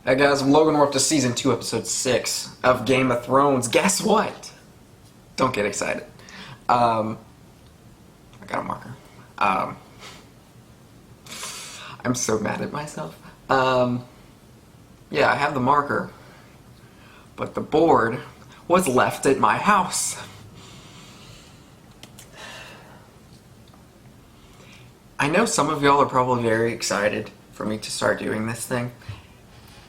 Hey guys, I'm Logan. We're up to Season 2, Episode 6 of Game of Thrones. Guess what? Don't get excited. I got a marker. I'm so mad at myself. Yeah, I have the marker. But the board was left at my house. I know some of y'all are probably very excited for me to start doing this thing.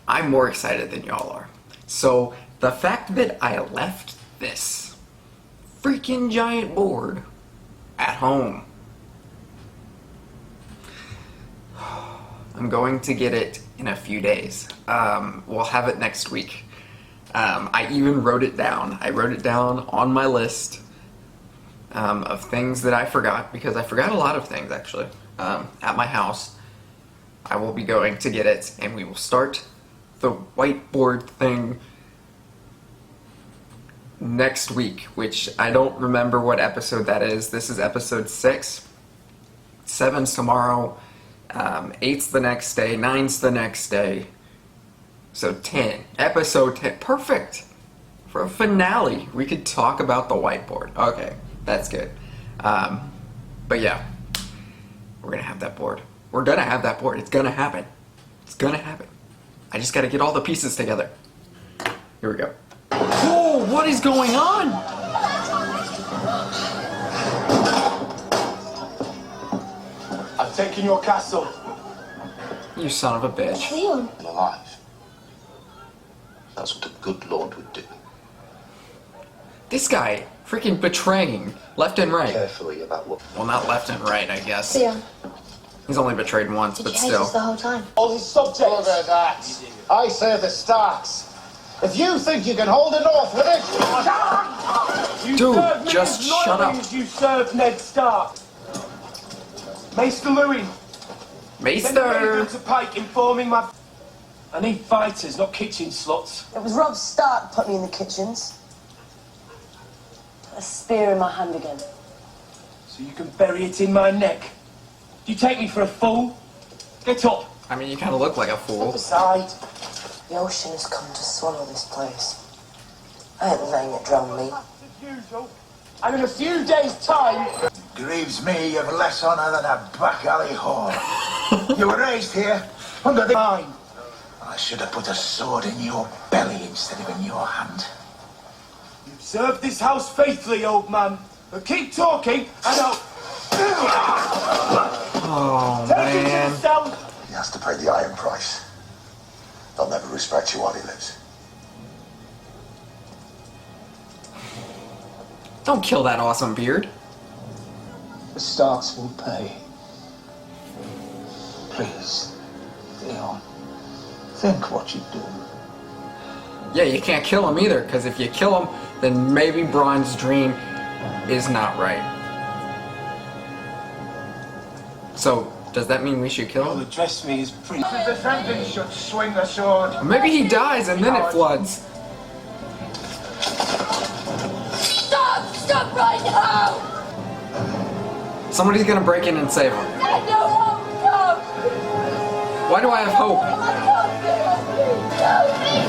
I'm more excited than y'all are. So, the fact that I left this freaking giant board at home, I'm going to get it in a few days. We'll have it next week. I even wrote it down. I wrote it down on my list of things that I forgot, because I forgot a lot of things actually, at my house. I will be going to get it, and we will start the whiteboard thing next week, which I don't remember what episode that is. This is episode 6. 7's tomorrow, 8's the next day, 9's the next day. So 10. Episode 10. Perfect! For a finale, we could talk about the whiteboard. Okay, that's good. But yeah, we're gonna have that board. We're gonna have that board. It's gonna happen. It's gonna happen. I just gotta get all the pieces together. Here we go. Whoa, what is going on? I've taken your castle. You son of a bitch. Leon. Alive. That's what a good lord would do. This guy freaking betraying left and right. Carefully about what. Well, not left and right, I guess. Leon. He's only betrayed once, Did but you hate still. us the whole time? All his subjects. Over that. I say the Starks. If you think you can hold it off with it... You Dude, served me just as shut loyally up. as you served Ned Stark. Maester Louis. Send a raven Maester! to Pike informing my... I need fighters, not kitchen slots. It was Robb Stark put me in the kitchens. Put a spear in my hand again. So you can bury it in my neck. Do you take me for a fool? Get up. I mean, you kind of look like a fool. Aside. The ocean has come to swallow this place. I ain't letting it drown me. As usual. And in a few days' time... Grieves me you've less honour than a back alley whore. You were raised here, under the... Mine. I should have put a sword in your belly instead of in your hand. You've served this house faithfully, old man. But keep talking, and I'll... Oh, Take him to man. the cell. He has to pay the iron price. They'll never respect you while he lives. Don't kill that awesome beard. The Starks will pay. Please, Leon, think what you do. Yeah, you can't kill him either, because if you kill him, then maybe Bronn's dream is not right. So, does that mean we should kill You'll him? address me as prince. The defendant should swing the sword. Or maybe he dies and then it floods. Stop! Stop right now! Somebody's gonna break in and save him. I know hope! No! Why do I have hope? I can't feel it! No, please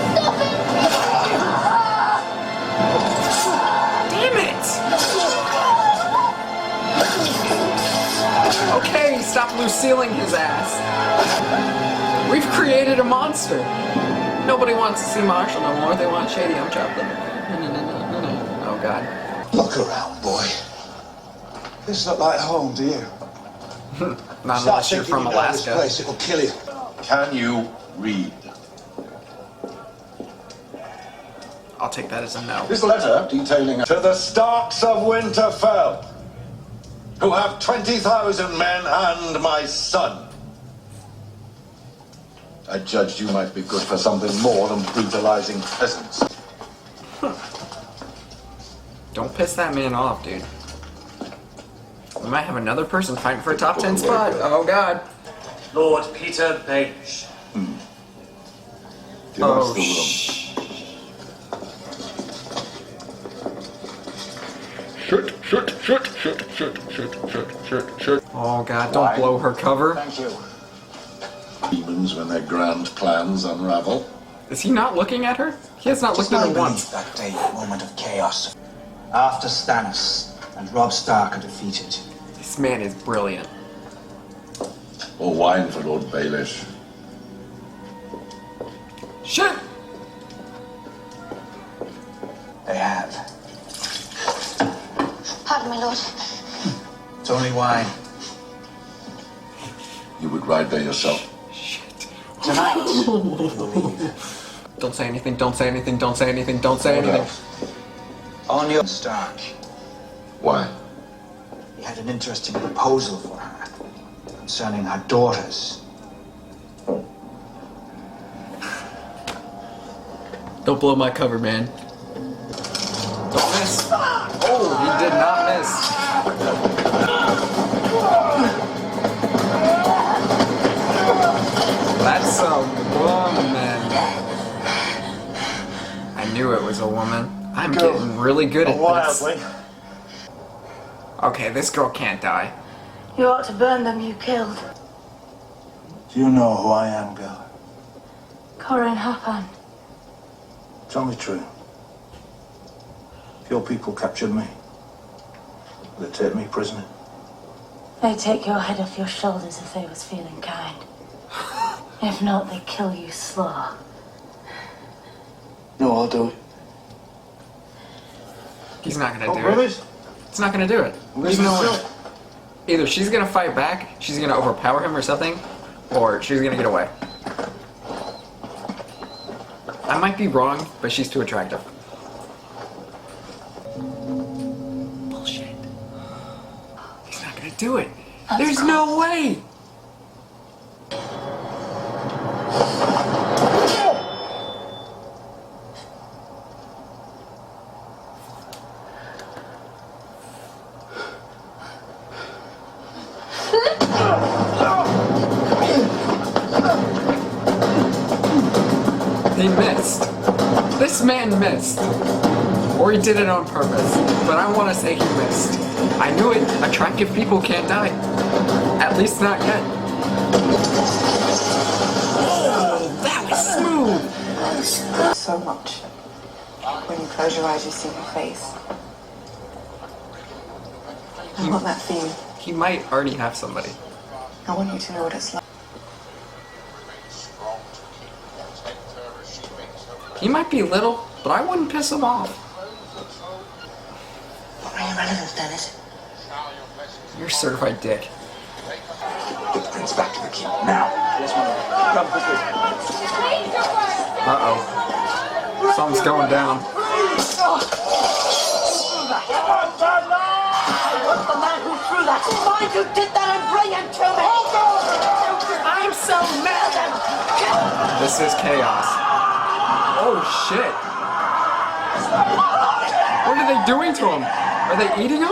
stop it! Damn it! Okay, stop Lucilleing his ass. We've created a monster. Nobody wants to see Marshall no more. They want Shady. I'm chopping. No. Oh God. Look around, boy. This look like home to you? Not unless you're from This Alaska. place, it'll kill you. Can you read? I'll take that as a no. This letter detailing to the Starks of Winterfell, who have 20,000 men and my son. I judged you might be good for something more than brutalizing peasants. Don't piss that man off, dude. We might have another person fighting for a top 10 spot. Oh God. Lord Peter Baelish. Give us Oh the room. shh. Shut. Oh God, don't blow her cover. Thank you. Even happens when their grand plans unravel. Is he not looking at her? He has not looked at her once. That day, moment of chaos. After Stannis and Robb Stark are defeated. This man is brilliant. Or wine for Lord Baelish. Shit! They have. Pardon me, Lord. It's only wine. You would ride there yourself. Shit. Tonight. Don't say anything, don't say anything, don't say anything, don't say anything. On your Stark. Why? He had an interesting proposal for her concerning her daughters. Don't blow my cover, man. Don't miss. Oh, he did not miss. That's a woman. I knew it was a woman. I'm getting really good at this. Okay, this girl can't die. You ought to burn them you killed. Do you know who I am, girl? Corin Hapan. Tell me true. If your people captured me, would they take me prisoner? They take your head off your shoulders if they was feeling kind. If not, they kill you slow. No, I'll do it. He's not gonna do it. It's not gonna do it. There's no way. Either she's gonna fight back, she's gonna overpower him or something, or she's gonna get away. I might be wrong, but she's too attractive. Bullshit. He's not gonna do it. There's no way! He missed. This man missed. Or he did it on purpose. But I want to say he missed. I knew it. Attractive people can't die. At least not yet. Oh, that was smooth. So much. When you close your eyes, you see her face. I want that for you. He might already have somebody. I want you to know what it's like. He might be little, but I wouldn't piss him off. What are your relevance, Dennis? You're a certified dick. Get the prince back to the keep now. Uh-oh. Something's going down. The man who threw that, find who did that and bring him to me! I'm so mad! This is chaos. Oh shit! What are they doing to him? Are they eating him?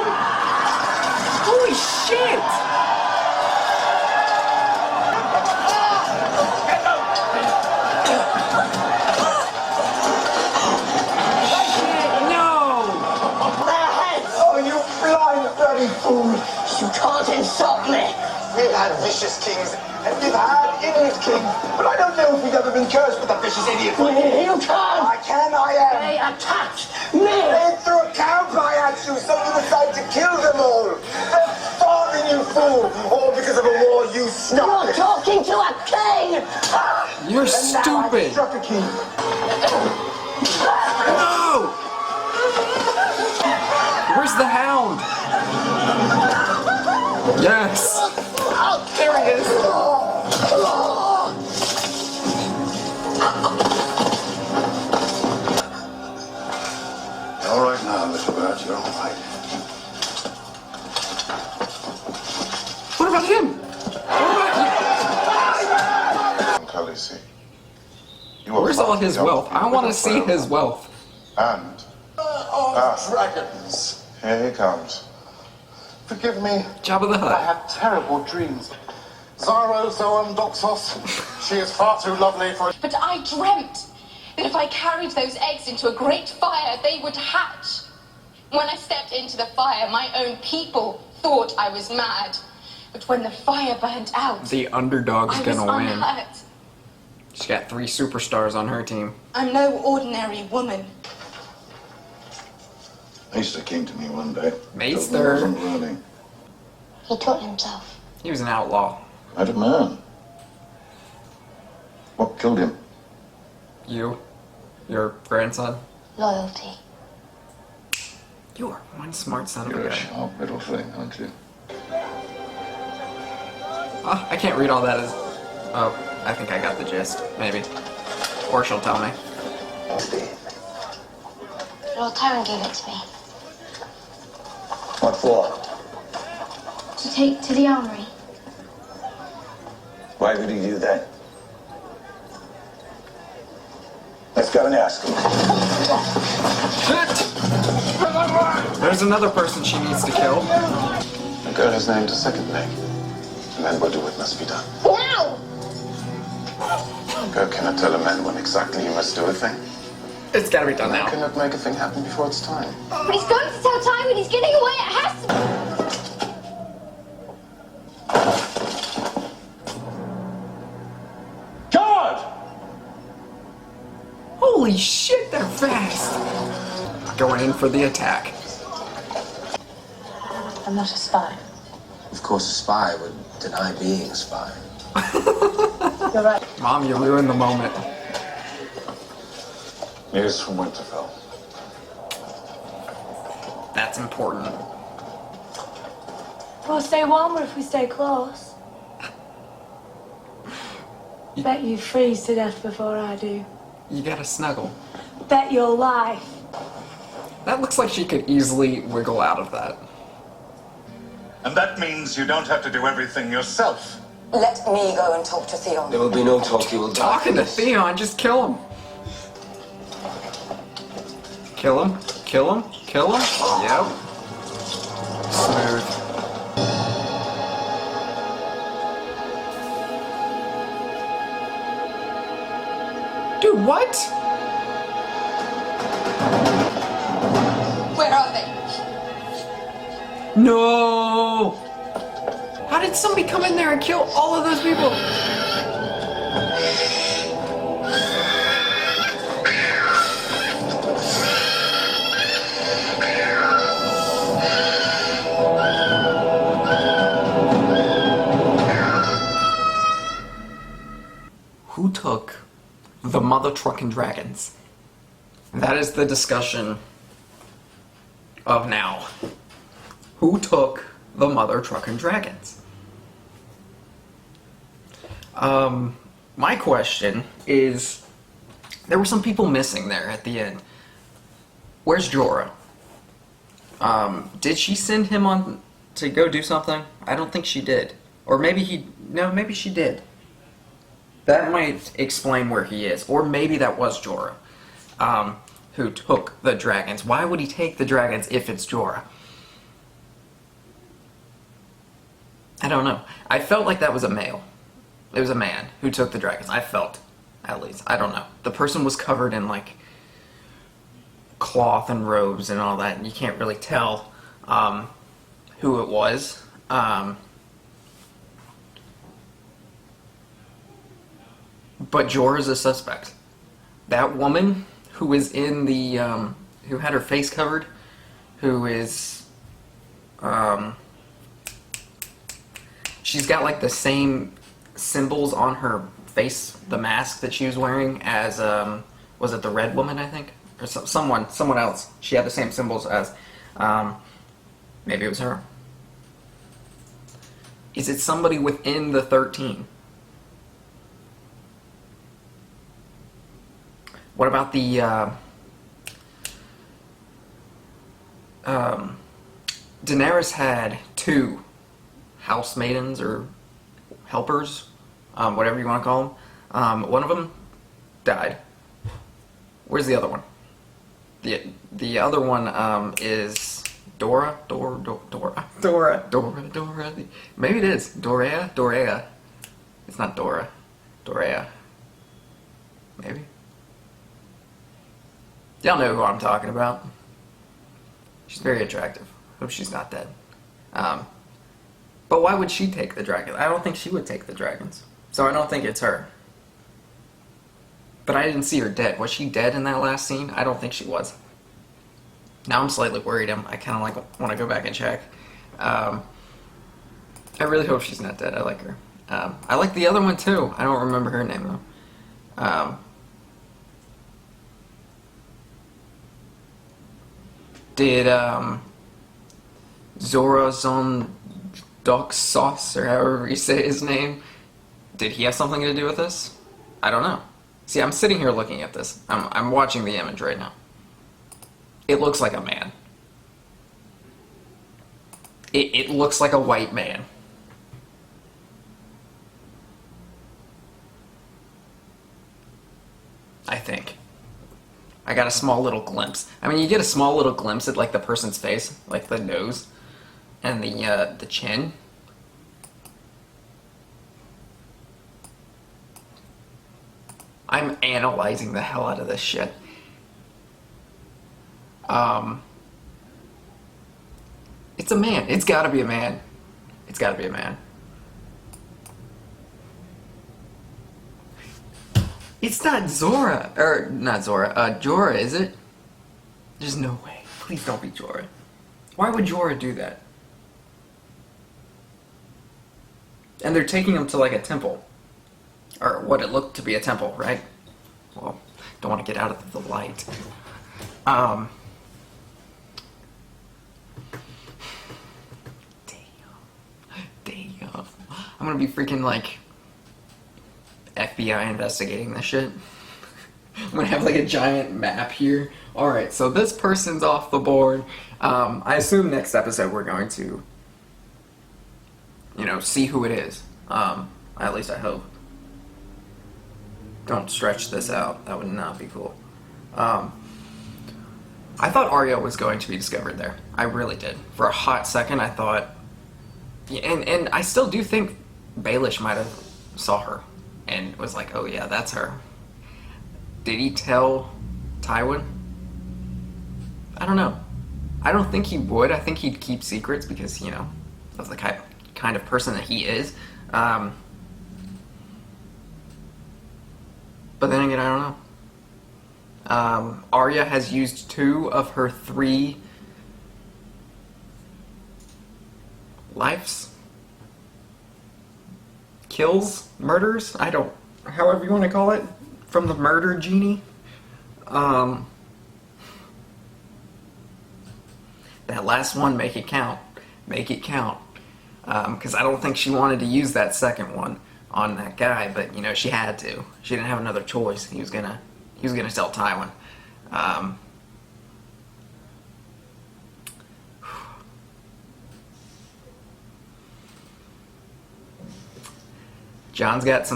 Holy shit! No! Their heads! Oh, you blind bloody fool! You can't insult me! We've had vicious kings, and we've had idiot kings, but I don't know if we've ever been cursed with a vicious idiot. You can't! I can, I am. They attacked me! They threw a cowpie at you, so you decided to kill them all. They're starving, you fool, all because of a war you You're started. talking to a king! You're And now I've stupid! struck a king. No! Where's the hound? Yes! Oh, there he is! All right now, Mr. Burt, you're all right. What about him? What about Khaleesi. Where's all his wealth? I want to see his wealth. And Dragons. here he comes. Forgive me. Jabba the I Hutt. have terrible dreams. Zaro Zoan Doxos. She is far too lovely for. But I dreamt that if I carried those eggs into a great fire, they would hatch. When I stepped into the fire, my own people thought I was mad. But when the fire burned out, The underdog's I was gonna win. unhurt. She's got 3 superstars on her team. I'm no ordinary woman. Maester came to me one day. Maester? Told me I wasn't learning. He taught himself. He was an outlaw. Right a man. What killed him? You? Your grandson? Loyalty. You are one smart son of You're a a gun. sharp little thing, aren't you? Oh, I can't read all that as... Oh, I think I got the gist. Maybe. Or she'll tell me. Lord Tyrant gave it to me. What for? To take to the armory. Why would he do that? Let's go and ask him. Shit! There's another person she needs to kill. The girl is named a second leg. And then we'll do what must be done. Now! Girl cannot tell a man when exactly he must do a thing. It's gotta be done Man now. cannot make a thing happen before it's time. But he's going to tell Tyrant he's getting away. It has to. Guard! Holy shit, they're fast! Going in for the attack. I'm not a spy. Of course, a spy would deny being a spy. You're right. Mom, you ruined the moment. News from Winterfell. That's important. We'll stay warmer if we stay close. Bet you freeze to death before I do. You gotta snuggle. Bet your life. That looks like she could easily wiggle out of that. And that means you don't have to do everything yourself. Let me go and talk to Theon. There will be no talk, you will die. Talking to Theon, just kill him. Kill him, kill him, kill him. Yep. Smooth. Dude, what? Where are they? No! How did somebody come in there and kill all of those people? Who took the mother trucking dragons? That is the discussion of now. Who took the mother trucking dragons? My question is, there were some people missing there at the end. Where's Jorah? Did she send him on to go do something? I don't think she did. Or maybe maybe she did. That might explain where he is. Or maybe that was Jorah, who took the dragons. Why would he take the dragons if it's Jorah? I don't know. I felt like that was a male. It was a man who took the dragons. I felt, at least. I don't know. The person was covered in, like, cloth and robes and all that, and you can't really tell who it was. But Jorah's a suspect. That woman who is in the, who had her face covered, who is, she's got like the same symbols on her face, the mask that she was wearing as, was it the Red Woman, I think? Or someone else. She had the same symbols as, maybe it was her. Is it somebody within the 13? What about the, Daenerys had 2 housemaidens or helpers, whatever you want to call them. One of them died. Where's the other one? The other one is Dora. Maybe it is Dorea. It's not Dora. Dorea. Maybe. Y'all know who I'm talking about. She's very attractive. Hope she's not dead. But why would she take the dragon? I don't think she would take the dragons. So I don't think it's her. But I didn't see her dead. Was she dead in that last scene? I don't think she was. Now I'm slightly worried. I kind of like want to go back and check. I really hope she's not dead. I like her. I like the other one too. I don't remember her name though. Did Zorazon or however you say his name, did he have something to do with this? I don't know. See, I'm sitting here looking at this. I'm watching the image right now. It looks like a man. It looks like a white man. I think. I got a small little glimpse. I mean, you get a small little glimpse at like the person's face, like the nose and the chin. I'm analyzing the hell out of this shit. It's a man. It's gotta be a man. It's gotta be a man. It's not Zora, or not Zora, Jorah, is it? There's no way. Please don't be Jorah. Why would Jorah do that? And they're taking him to like a temple. Or what it looked to be a temple, right? Well, don't want to get out of the light. Damn. I'm gonna be freaking like FBI investigating this shit. I'm gonna have like a giant map here. Alright, so this person's off the board. I assume next episode we're going to, you know, see who it is. At least I hope. Don't stretch this out. That would not be cool. I thought Arya was going to be discovered there. I really did. For a hot second, I thought... And I still do think Baelish might have saw her and was like, oh yeah, that's her. Did he tell Tywin? I don't know. I don't think he would. I think he'd keep secrets because, you know, that's the kind of person that he is. But then again, I don't know. Arya has used 2 of her 3 lives? Kills? Murders? I don't... However you want to call it. From the murder genie. That last one, make it count. Make it count. Because I don't think she wanted to use that second one on that guy, but you know, she had to. She didn't have another choice. He was gonna tell Tywin. John's got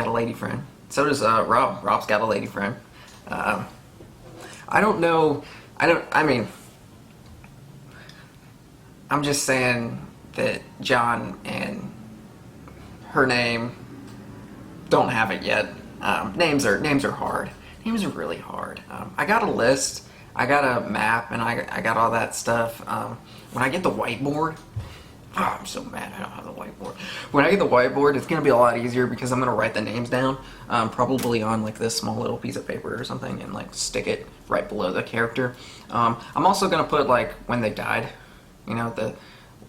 a lady friend. So does Rob. Rob's got a lady friend. I don't know. I mean, I'm just saying that John and her name don't have it yet. Names are hard. Names are really hard. I got a list. I got a map, and I got all that stuff. When I get the whiteboard, I'm so mad I don't have the whiteboard. When I get the whiteboard, it's gonna be a lot easier because I'm gonna write the names down, probably on like this small little piece of paper or something, and like stick it right below the character. I'm also gonna put like when they died, you know,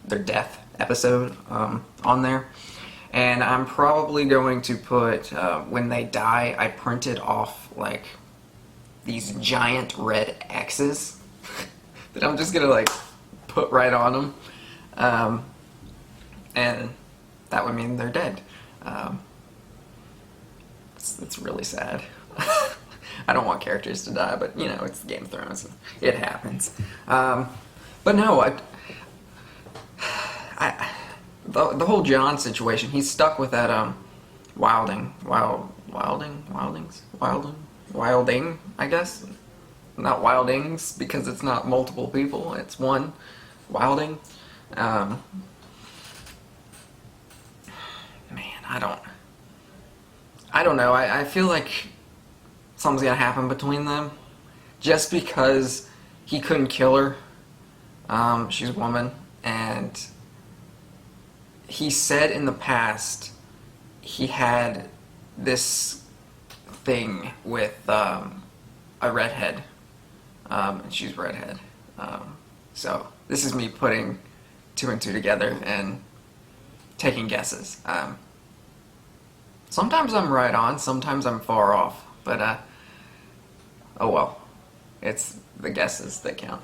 their death episode on there, and I'm probably going to put when they die. I printed off like these giant red X's that I'm just gonna like put right on them. And that would mean they're dead. It's really sad. I don't want characters to die, but you know, it's Game of Thrones. It happens. But no, the whole Jon situation, he's stuck with that Wilding, I guess. Not Wildings, because it's not multiple people, it's one Wilding. Man, I don't know. I feel like something's gonna happen between them. Just because he couldn't kill her. She's a woman. And he said in the past he had this thing with a redhead, and she's redhead. So this is me putting two and two together and taking guesses. Sometimes I'm right on, sometimes I'm far off, but oh well, it's the guesses that count.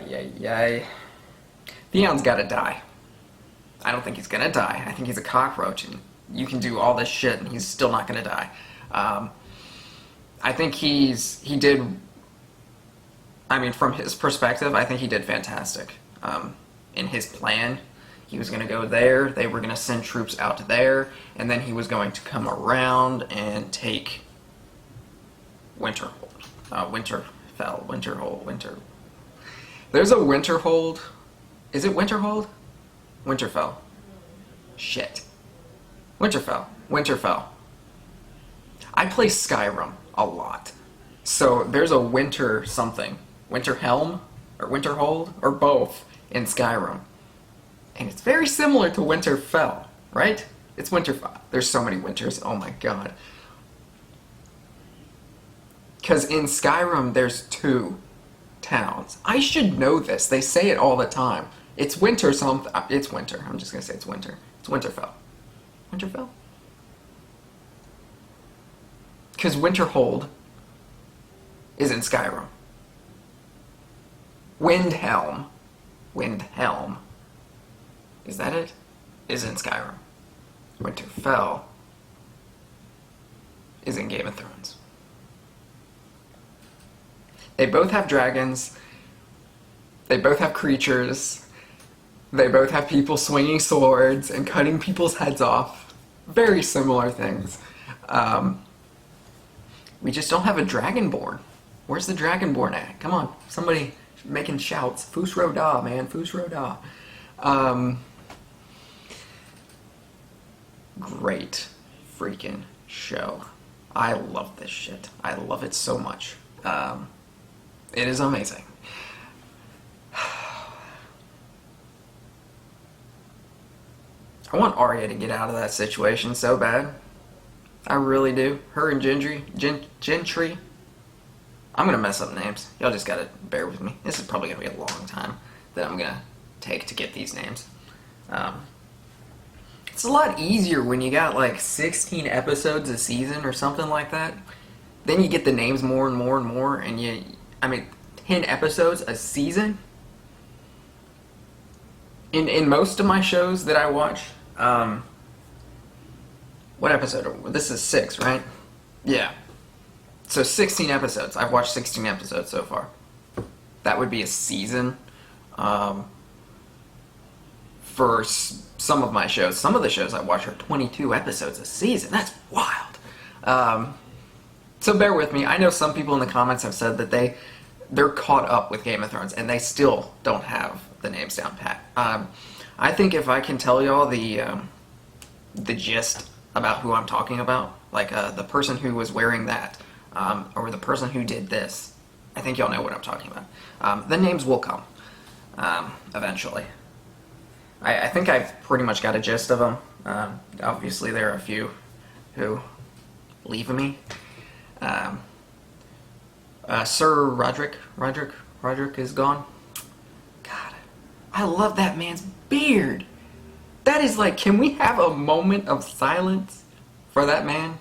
Yay. Theon's gotta die. I don't think he's gonna die. I think he's a cockroach, and you can do all this shit, and he's still not gonna die. I think he did. I mean, from his perspective, I think he did fantastic. In his plan, he was gonna go there. They were gonna send troops out there, and then he was going to come around and take Winterhold. There's a Winterhold. Is it Winterhold? Winterfell. Shit. Winterfell. I play Skyrim a lot. So there's a winter something. Winterhelm? Or Winterhold? Or both in Skyrim. And it's very similar to Winterfell, right? It's Winterfell. There's so many winters. Oh my god. Because in Skyrim, there's 2 towns. I should know this. They say it all the time. It's winter something. It's winter. I'm just going to say it's winter. It's Winterfell. Winterfell? Because Winterhold is in Skyrim. Windhelm. Is that it? Is in Skyrim. Winterfell is in Game of Thrones. They both have dragons. They both have creatures. They both have people swinging swords and cutting people's heads off. Very similar things. We just don't have a dragonborn. Where's the dragonborn at? Come on, somebody making shouts. Fus Ro Da, man. Fus Ro Da. Great freaking show. I love this shit. I love it so much. It is amazing. I want Arya to get out of that situation so bad. I really do. Her and Gentry. I'm gonna mess up names. Y'all just gotta bear with me. This is probably gonna be a long time that I'm gonna take to get these names. It's a lot easier when you got like 16 episodes a season or something like that. Then you get the names more and more and more, and 10 episodes a season. In most of my shows that I watch, what episode? This is 6, right? Yeah. So 16 episodes. I've watched 16 episodes so far. That would be a season. For some of my shows. Some of the shows I watch are 22 episodes a season. That's wild. So bear with me. I know some people in the comments have said that they're caught up with Game of Thrones and they still don't have the names down pat. I think if I can tell y'all the gist about who I'm talking about, like the person who was wearing that, or the person who did this, I think y'all know what I'm talking about. The names will come eventually. I think I've pretty much got a gist of them. Obviously, there are a few who leave me. Sir Roderick is gone. God, I love that man's beard. That is like, can we have a moment of silence for that man?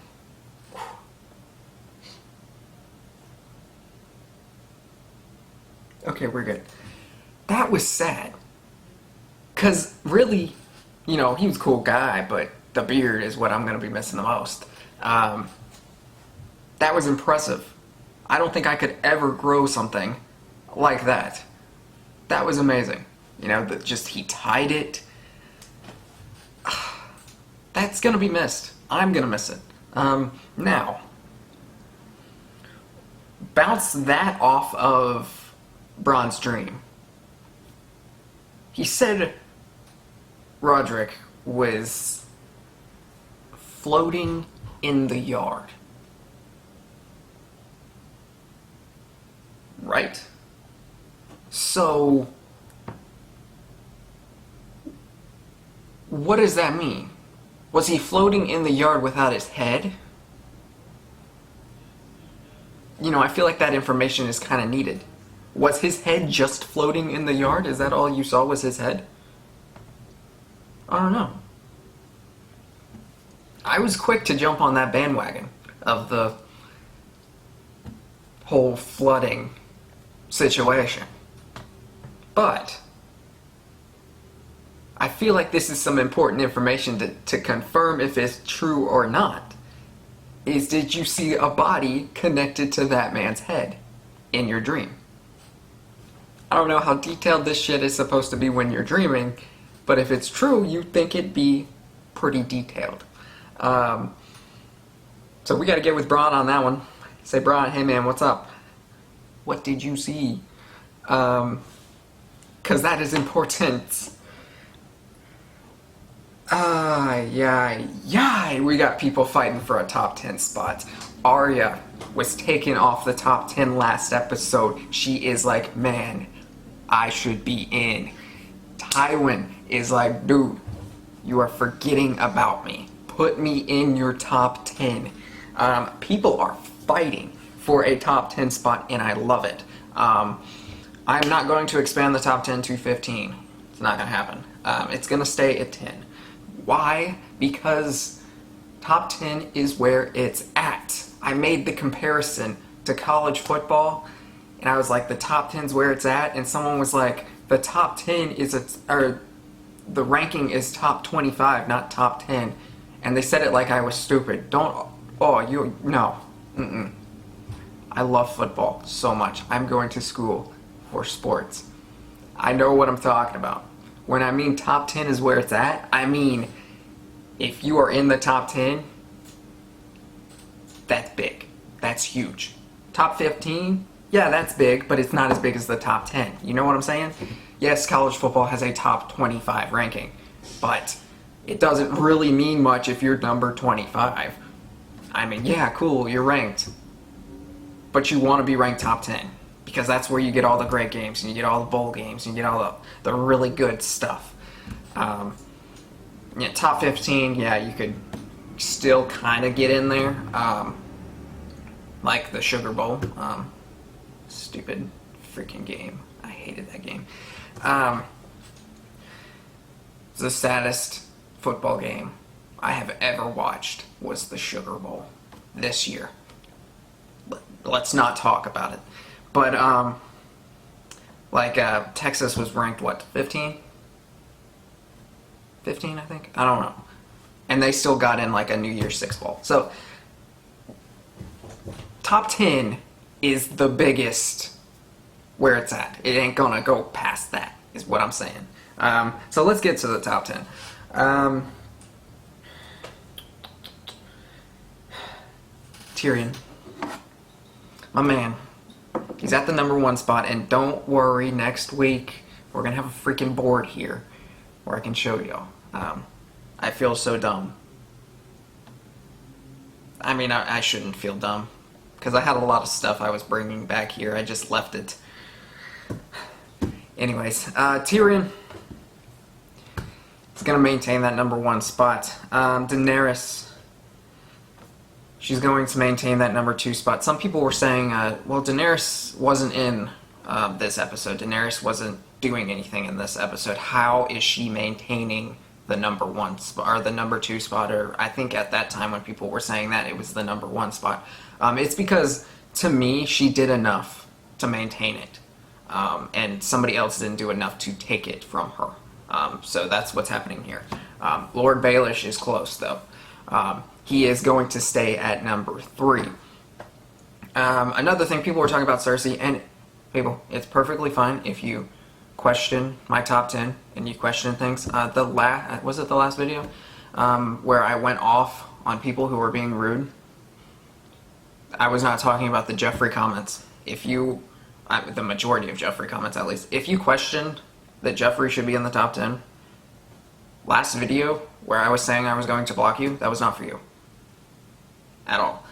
Okay, we're good. That was sad. Because really, he was a cool guy, but the beard is what I'm going to be missing the most. That was impressive. I don't think I could ever grow something like that. That was amazing. He tied it. That's going to be missed. I'm going to miss it. Now, bounce that off of Bronn's dream. He said Roderick was floating in the yard. Right? So, what does that mean? Was he floating in the yard without his head? You know, I feel like that information is kind of needed. Was his head just floating in the yard? Is that all you saw was his head? I don't know. I was quick to jump on that bandwagon of the whole flooding situation. But I feel like this is some important information to confirm if it's true or not. Is, did you see a body connected to that man's head in your dream? I don't know how detailed this shit is supposed to be when you're dreaming, but if it's true, you'd think it'd be pretty detailed. So we gotta get with Braun on that one. Say, Braun, hey man, what's up? What did you see? Cause that is important. We got people fighting for a top 10 spot. Arya was taken off the top 10 last episode. She is like, man, I should be in. Tywin is like, dude, you are forgetting about me. Put me in your top 10. People are fighting for a top 10 spot, and I love it. I'm not going to expand the top 10 to 15. It's not going to happen. It's going to stay at 10. Why? Because top 10 is where it's at. I made the comparison to college football, and I was like, the top 10 is where it's at, and someone was like, the top 10 is, or the ranking is top 25, not top 10. And they said it like I was stupid. No. I love football so much. I'm going to school for sports. I know what I'm talking about. When I mean top 10 is where it's at, I mean if you are in the top 10, that's big. That's huge. Top 15, yeah, that's big, but it's not as big as the top 10. You know what I'm saying? Yes, college football has a top 25 ranking, but it doesn't really mean much if you're number 25. I mean, yeah, cool, you're ranked, but you want to be ranked top 10. Because that's where you get all the great games, and you get all the bowl games, and you get all the really good stuff. Top 15, yeah, you could still kind of get in there. Like the Sugar Bowl. Stupid freaking game. I hated that game. The saddest football game I have ever watched was the Sugar Bowl this year. Let's not talk about it. But, Texas was ranked, what, 15? 15, I think? I don't know. And they still got in, like, a New Year's Six Bowl. So, top 10 is the biggest where it's at. It ain't gonna go past that, is what I'm saying. So let's get to the top 10. Tyrion. My man. He's at the number 1 spot, and don't worry, next week we're gonna have a freaking board here where I can show y'all. I feel so dumb. I mean, I shouldn't feel dumb, because I had a lot of stuff I was bringing back here. I just left it. Anyways, Tyrion is gonna maintain that number 1 spot. Daenerys, she's going to maintain that number 2 spot. Some people were saying, well, Daenerys wasn't in this episode. Daenerys wasn't doing anything in this episode. How is she maintaining the number 1 spot, or the number 2 spot? Or I think at that time when people were saying that, it was the number 1 spot. It's because, to me, she did enough to maintain it. And somebody else didn't do enough to take it from her. So that's what's happening here. Lord Baelish is close, though. He is going to stay at number 3. Another thing, people were talking about Cersei, and people, it's perfectly fine if you question my top 10 and you question things. Was it the last video where I went off on people who were being rude? I was not talking about the Jeffrey comments. If you, the majority of Jeffrey comments at least, if you questioned that Jeffrey should be in the top 10, last video where I was saying I was going to block you, that was not for you. At all.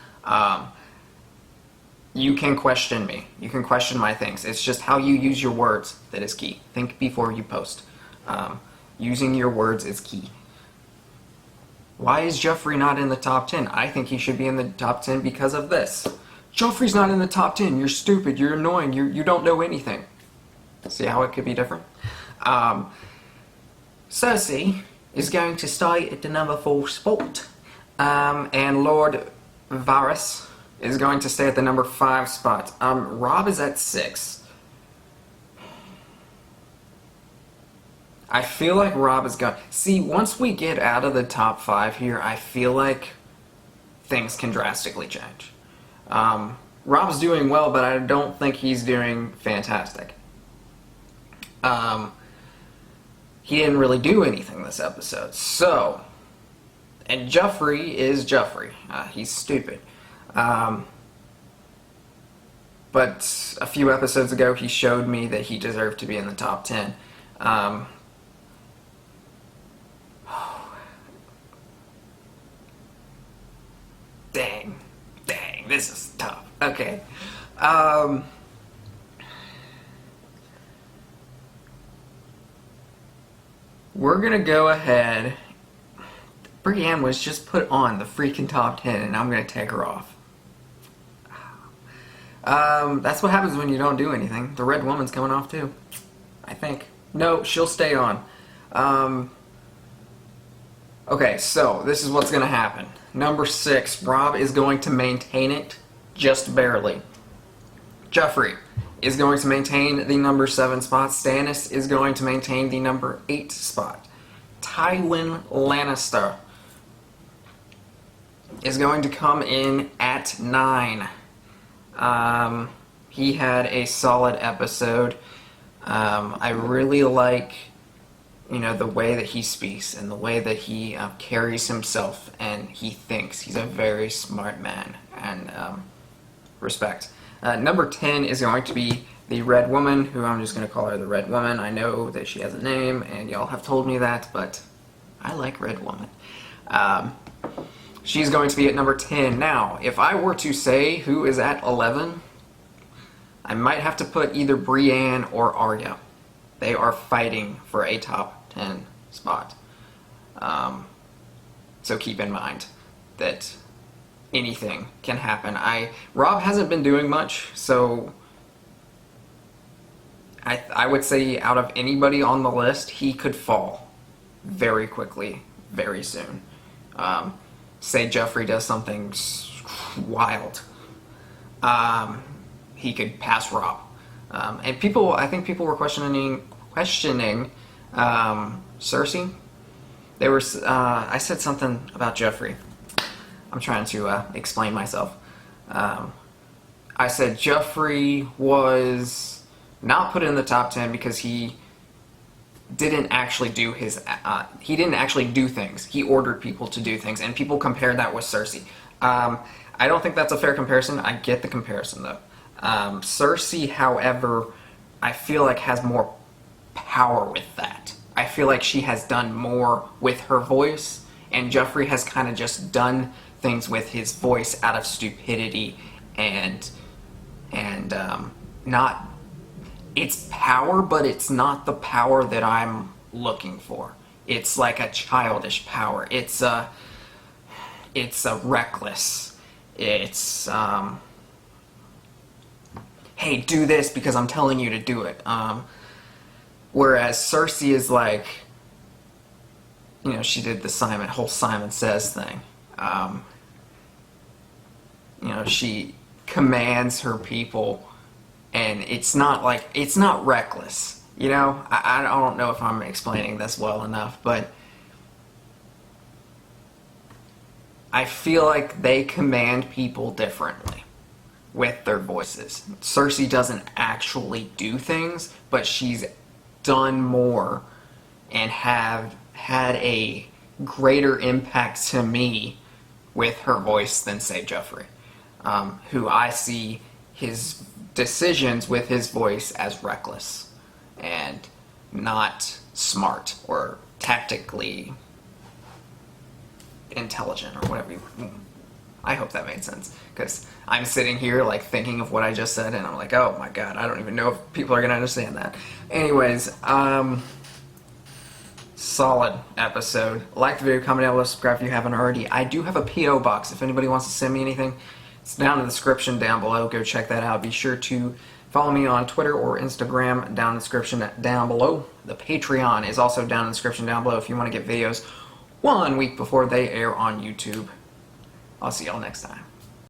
You can question me. You can question my things. It's just how you use your words that is key. Think before you post. Using your words is key. Why is Jeffrey not in the top 10? I think he should be in the top 10 because of this. Joffrey's not in the top 10. You're stupid. You're annoying. You don't know anything. See how it could be different? Cersei is going to stay at the number 4 spot. And Lord Varys is going to stay at the number 5 spot. Robb is at 6. I feel like Robb is going... See, once we get out of the top 5 here, I feel like things can drastically change. Robb's doing well, but I don't think he's doing fantastic. He didn't really do anything this episode, so... And Joffrey is Joffrey. He's stupid. But a few episodes ago, he showed me that he deserved to be in the top 10. Dang, this is tough. Okay. We're gonna go ahead. Brienne was just put on the freaking top 10, and I'm gonna take her off. That's what happens when you don't do anything. The Red Woman's coming off too, I think. No, she'll stay on. Okay, so this is what's gonna happen. Number 6, Robb is going to maintain it just barely. Joffrey is going to maintain the number 7 spot. Stannis is going to maintain the number 8 spot. Tywin Lannister is going to come in at 9. He had a solid episode. I really like, the way that he speaks and the way that he carries himself and he thinks. He's a very smart man, and respect. Number 10 is going to be the Red Woman, who I'm just going to call her the Red Woman. I know that she has a name, and y'all have told me that, but I like Red Woman. She's going to be at number 10. Now, if I were to say who is at 11, I might have to put either Brienne or Arya. They are fighting for a top 10 spot. So keep in mind that anything can happen. Robb hasn't been doing much, so I would say out of anybody on the list, he could fall very quickly, very soon. Say Joffrey does something wild, he could pass Robb. And I think people were questioning Cersei. They were. I said something about Joffrey. I'm trying to explain myself. I said Joffrey was not put in the top 10 because he didn't actually do he didn't actually do things. He ordered people to do things, and people compared that with Cersei. I don't think that's a fair comparison. I get the comparison though. Cersei, however, I feel like has more power with that. I feel like she has done more with her voice, and Joffrey has kind of just done things with his voice out of stupidity and not. It's power, but it's not the power that I'm looking for. It's like a childish power. It's a reckless. It's hey, do this because I'm telling you to do it. Whereas Cersei is like, she did the whole Simon Says thing. She commands her people, and it's not reckless. I don't know if I'm explaining this well enough, but I feel like they command people differently with their voices. Cersei doesn't actually do things, but she's done more and have had a greater impact to me with her voice than, say, Joffrey, who I see his decisions with his voice as reckless and not smart or tactically intelligent or whatever. I hope that made sense, because I'm sitting here thinking of what I just said, and I'm like, oh my god, I don't even know if people are gonna understand that. Anyways, solid episode. Like the video, comment down below, subscribe if you haven't already. I do have a P.O. box if anybody wants to send me anything. It's down in the description down below. Go check that out. Be sure to follow me on Twitter or Instagram down in the description down below. The Patreon is also down in the description down below if you want to get videos 1 week before they air on YouTube. I'll see y'all next time.